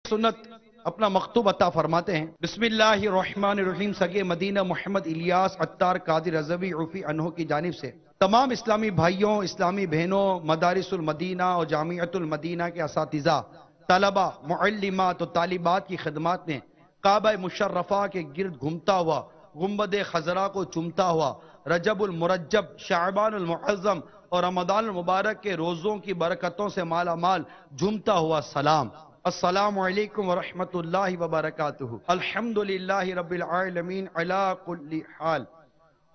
سنت اپنا مکتوب عطا فرماتے ہیں۔ بسم اللہ الرحمن الرحیم، سگے مدینہ محمد الیاس عطار قادری رضوی عفی عنہ کی جانب سے تمام اسلامی بھائیوں، اسلامی بہنوں، مدارس المدینہ اور جامعۃ المدینہ کے اساتذہ، طلبہ، معلمات اور طالبات کی خدمات میں کعبہ مشرفہ کے گرد گھومتا ہوا، گنبد خضرا کو چومتا ہوا، رجب المرجب، شعبان المعظم اور رمضان المبارک کے روزوں کی برکتوں سے مالا مال جھومتا ہوا سلام۔ السلام علیکم ورحمۃ اللہ وبرکاتہ۔ الحمدللہ رب العالمین علی کل حال۔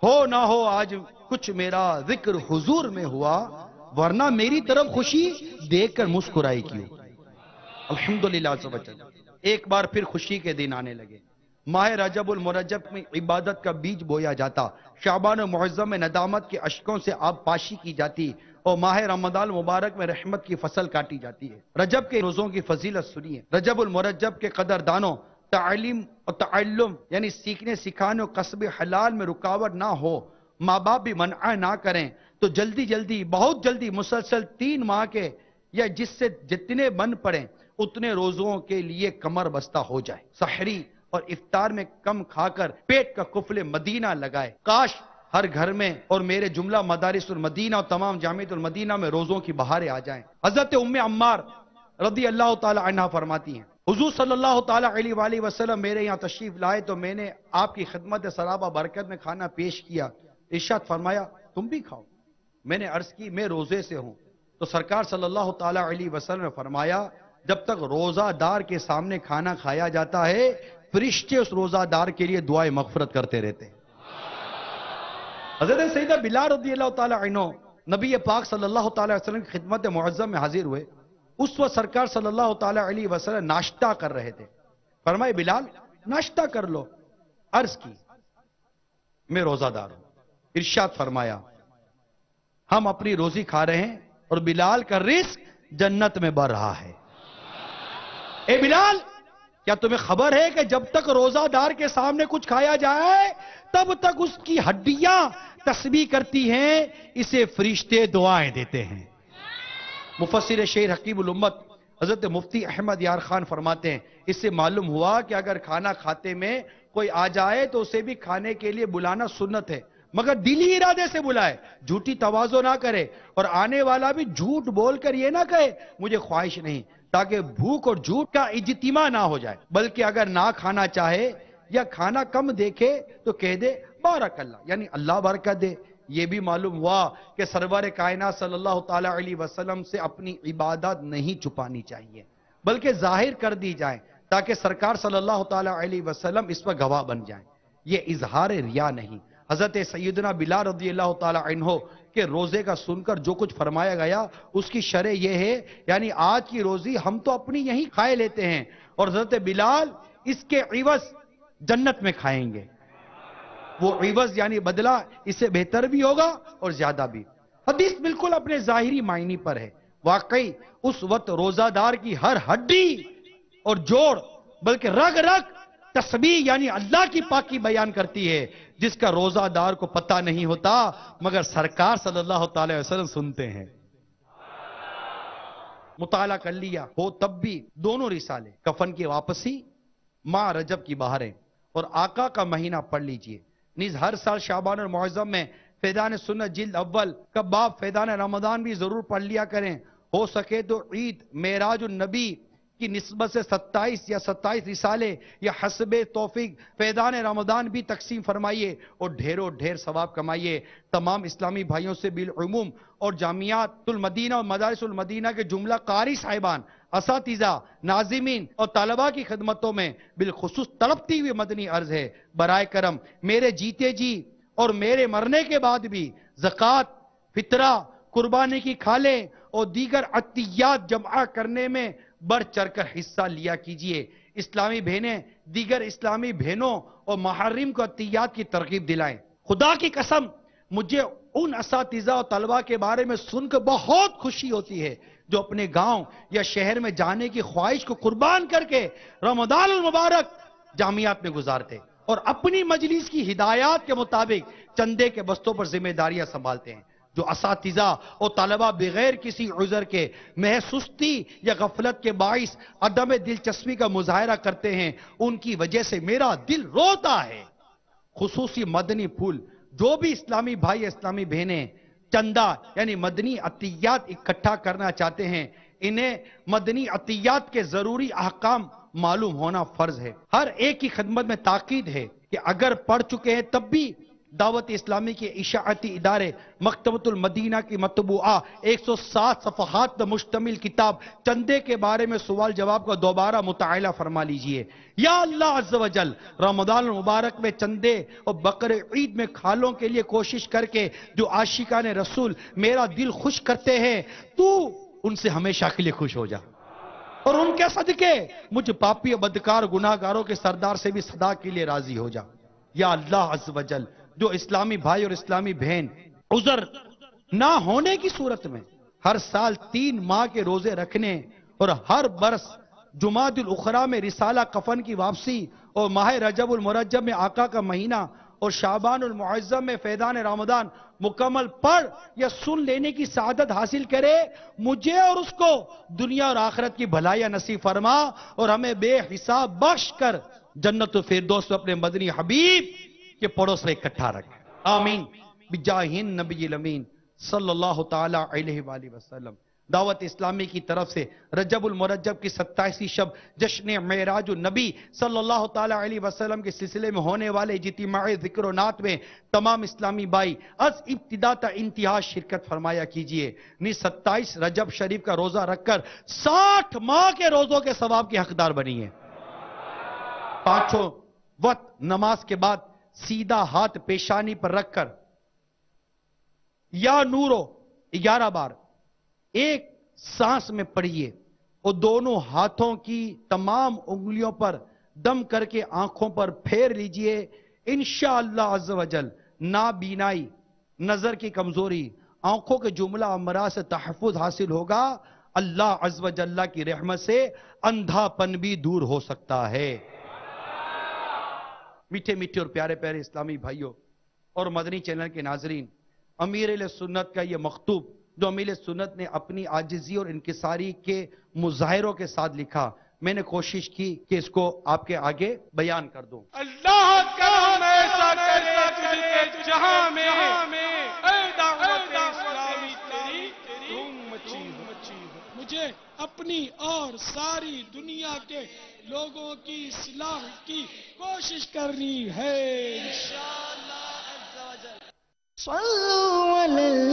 ہو نہ ہو آج کچھ میرا ذکر حضور میں ہوا، ورنہ میری طرف خوشی دیکھ کر مسکرائی کیوں۔ الحمدللہ سب چل ایک بار پھر خوشی کے دن آنے لگے۔ ماہ رجب المرجب میں عبادت کا بیج بویا جاتا، شعبان المعظم میں ندامت کے اشکوں سے آب پاشی کی جاتی، اور ماہ رمضان المبارک میں رحمت کی فصل کاٹی جاتی ہے۔ رجب کے روزوں کی فضیلت سنیے۔ رجب المرجب کے قدردانوں، تعلیم اور تعلم یعنی سیکھنے سکھانے اور قصب حلال میں رکاوٹ نہ ہو، ماں باپ بھی منع نہ کریں تو جلدی بہت جلدی مسلسل 3 ماہ کے یا جس سے جتنے بن پڑیں اتنے روزوں کے لیے کمر بستہ ہو جائے۔ سحری اور افطار میں کم کھا کر پیٹ کا قفل مدینہ لگائے۔ کاش ہر گھر میں اور میرے جملہ مدارس المدینہ اور تمام جامعۃ المدینہ میں روزوں کی بہاریں آ جائیں۔ حضرت ام عمار رضی اللہ تعالی عنہ فرماتی ہیں، حضور صلی اللہ تعالی علیہ وآلہ وسلم میرے یہاں تشریف لائے تو میں نے آپ کی خدمت سرابہ برکت میں کھانا پیش کیا۔ ارشاد فرمایا تم بھی کھاؤ۔ میں نے عرض کی میں روزے سے ہوں، تو سرکار صلی اللہ تعالی علیہ وسلم نے فرمایا جب تک روزہ دار کے سامنے کھانا کھایا جاتا ہے فرشتے اس روزہ دار کے لیے دعائے مغفرت کرتے رہتے ہیں۔ حضرت سیدہ بلال رضی اللہ تعالی عنہ نبی پاک صلی اللہ تعالی وسلم کی خدمت معظم میں حاضر ہوئے۔ اس وقت سرکار صلی اللہ تعالی علیہ وسلم ناشتہ کر رہے تھے۔ فرمائے بلال ناشتہ کر لو۔ عرض کی میں روزہ دار ہوں۔ ارشاد فرمایا ہم اپنی روزی کھا رہے ہیں اور بلال کا رزق جنت میں بڑھ رہا ہے۔ اے بلال کیا تمہیں خبر ہے کہ جب تک روزہ دار کے سامنے کچھ کھایا جائے تب تک اس کی ہڈیاں تسبیح کرتی ہیں، اسے فرشتے دعائیں دیتے ہیں۔ مفسر شیر حکیم الامت حضرت مفتی احمد یار خان فرماتے ہیں اس سے معلوم ہوا کہ اگر کھانا کھاتے میں کوئی آ جائے تو اسے بھی کھانے کے لیے بلانا سنت ہے، مگر دلی ارادے سے بلائے، جھوٹی تواضع نہ کرے، اور آنے والا بھی جھوٹ بول کر یہ نہ کہے مجھے خواہش نہیں، تاکہ بھوک اور جھوٹ کا اجتماع نہ ہو جائے، بلکہ اگر نہ کھانا چاہے یا کھانا کم دیکھے تو کہہ دے بارک اللہ، یعنی اللہ برکت دے۔ یہ بھی معلوم ہوا کہ سرور کائنات صلی اللہ تعالی علیہ وسلم سے اپنی عبادت نہیں چھپانی چاہیے بلکہ ظاہر کر دی جائیں تاکہ سرکار صلی اللہ تعالی علیہ وسلم اس پر گواہ بن جائیں۔ یہ اظہار ریا نہیں۔ حضرت سیدنا بلال رضی اللہ تعالی عنہ کہ روزے کا سن کر جو کچھ فرمایا گیا اس کی شرح یہ ہے، یعنی آج کی روزی ہم تو اپنی یہیں کھائے لیتے ہیں اور حضرت بلال اس کے عوض جنت میں کھائیں گے۔ وہ عوض یعنی بدلہ اس سے بہتر بھی ہوگا اور زیادہ بھی۔ حدیث بالکل اپنے ظاہری معنی پر ہے۔ واقعی اس وقت روزہ دار کی ہر ہڈی اور جوڑ بلکہ رگ رگ تسبیح یعنی اللہ کی پاکی بیان کرتی ہے، جس کا روزہ دار کو پتہ نہیں ہوتا مگر سرکار صلی اللہ تعالی وسلم سنتے ہیں۔ مطالعہ کر لیا ہو تب بھی دونوں رسالے، کفن کی واپسی، ماہ رجب کی بہاریں اور آقا کا مہینہ پڑھ لیجئے۔ نیز ہر سال شعبان المعظم میں فیضان سنت جلد اول کا باب فیضان رمضان بھی ضرور پڑھ لیا کریں۔ ہو سکے تو عید معراج النبی کی نسبت سے 27 یا 27 رسالے یا حسب توفیق فیضان رمضان بھی تقسیم فرمائیے اور ڈھیروں ڈھیر ثواب کمائیے۔ تمام اسلامی بھائیوں سے بالعموم اور جامعات المدینہ اور مدارس المدینہ کے جملہ قاری صاحبان، اساتذہ، ناظمین اور طلباء کی خدمتوں میں بالخصوص تڑپتی ہوئی مدنی عرض ہے، برائے کرم میرے جیتے جی اور میرے مرنے کے بعد بھی زکوٰۃ، فطرہ، قربانی کی کھالیں اور دیگر عطیات جمع کرنے میں بڑھ چڑھ کر حصہ لیا کیجئے۔ اسلامی بہنیں دیگر اسلامی بہنوں اور محرم کو عطیات کی ترغیب دلائیں۔ خدا کی قسم مجھے ان اساتذہ اور طلباء کے بارے میں سن کر بہت خوشی ہوتی ہے جو اپنے گاؤں یا شہر میں جانے کی خواہش کو قربان کر کے رمضان المبارک جامعات میں گزارتے اور اپنی مجلس کی ہدایات کے مطابق چندے کے بستوں پر ذمہ داریاں سنبھالتے ہیں۔ جو اساتذہ اور طلبہ بغیر کسی عذر کے محض سستی یا غفلت کے باعث عدم دلچسپی کا مظاہرہ کرتے ہیں، ان کی وجہ سے میرا دل روتا ہے۔ خصوصی مدنی پھول جو بھی اسلامی بھائی اسلامی بہنیں چندہ یعنی مدنی عطیات اکٹھا کرنا چاہتے ہیں، انہیں مدنی عطیات کے ضروری احکام معلوم ہونا فرض ہے۔ ہر ایک کی خدمت میں تاکید ہے کہ اگر پڑھ چکے ہیں تب بھی دعوت اسلامی کے اشاعتی ادارے مکتبۃ المدینہ کی مطبوعہ 107 صفحات پر مشتمل کتاب چندے کے بارے میں سوال جواب کا دوبارہ مطالعہ فرما لیجئے۔ یا اللہ عز و جل، رمضان المبارک میں چندے اور بقر عید میں کھالوں کے لیے کوشش کر کے جو عاشقان رسول میرا دل خوش کرتے ہیں، تو ان سے ہمیشہ کے لیے خوش ہو جا، اور ان کے صدقے مجھ پاپی اور بدکار گناہگاروں کے سردار سے بھی صدا کے لیے راضی ہو جا۔ یا اللہ عز و جل، جو اسلامی بھائی اور اسلامی بہن عذر نہ ہونے کی صورت میں ہر سال 3 ماہ کے روزے رکھنے اور ہر برس جمادی الاخری میں رسالہ کفن کی واپسی اور ماہ رجب المرجب میں آقا کا مہینہ اور شعبان المعظم میں فیضان رمضان مکمل پڑھ یا سن لینے کی سعادت حاصل کرے، مجھے اور اس کو دنیا اور آخرت کی بھلائیاں نصیب فرما اور ہمیں بے حساب بخش کر جنت و فردوس میں اپنے مدنی حبیب کے پڑوس میں اکٹھا رکھے، آمین بجاہ النبی الامین صلی اللہ تعالی علیہ وآلہ وسلم۔ دعوت اسلامی کی طرف سے رجب المرجب کی 27ویں شب جشن معراج النبی صلی اللہ تعالی علیہ وسلم کے سلسلے میں ہونے والے اجتماع ذکر و نعت میں تمام اسلامی بھائی از ابتدا تا انتہا شرکت فرمایا کیجئے۔ 27 رجب شریف کا روزہ رکھ کر 60 ماہ کے روزوں کے ثواب کے حقدار بنیے۔ 5 وقت نماز کے بعد سیدھا ہاتھ پیشانی پر رکھ کر یا نورو 11 بار ایک سانس میں پڑھیے اور دونوں ہاتھوں کی تمام انگلیوں پر دم کر کے آنکھوں پر پھیر لیجئے۔ انشاءاللہ عز و جل نابینائی، نظر کی کمزوری، آنکھوں کے جملہ امراض سے تحفظ حاصل ہوگا۔ اللہ عز و جل کی رحمت سے اندھا پن بھی دور ہو سکتا ہے۔ میٹھے میٹھے اور پیارے پیارے اسلامی بھائیوں اور مدنی چینل کے ناظرین، امیر اہل سنت کا یہ مکتوب جو امیر اہل سنت نے اپنی عاجزی اور انکساری کے مظاہروں کے ساتھ لکھا، میں نے کوشش کی کہ اس کو آپ کے آگے بیان کر دوں۔ اللہ کا ہم ایسا کرے تجھے جہاں میں اے دعوت اسلامی تیری دھوم مچی ہو۔ مجھے اپنی اور ساری دنیا کے لوگوں کی اصلاح کی کوشش کرنی ہے انشاءاللہ عز و جل۔ صلوا علی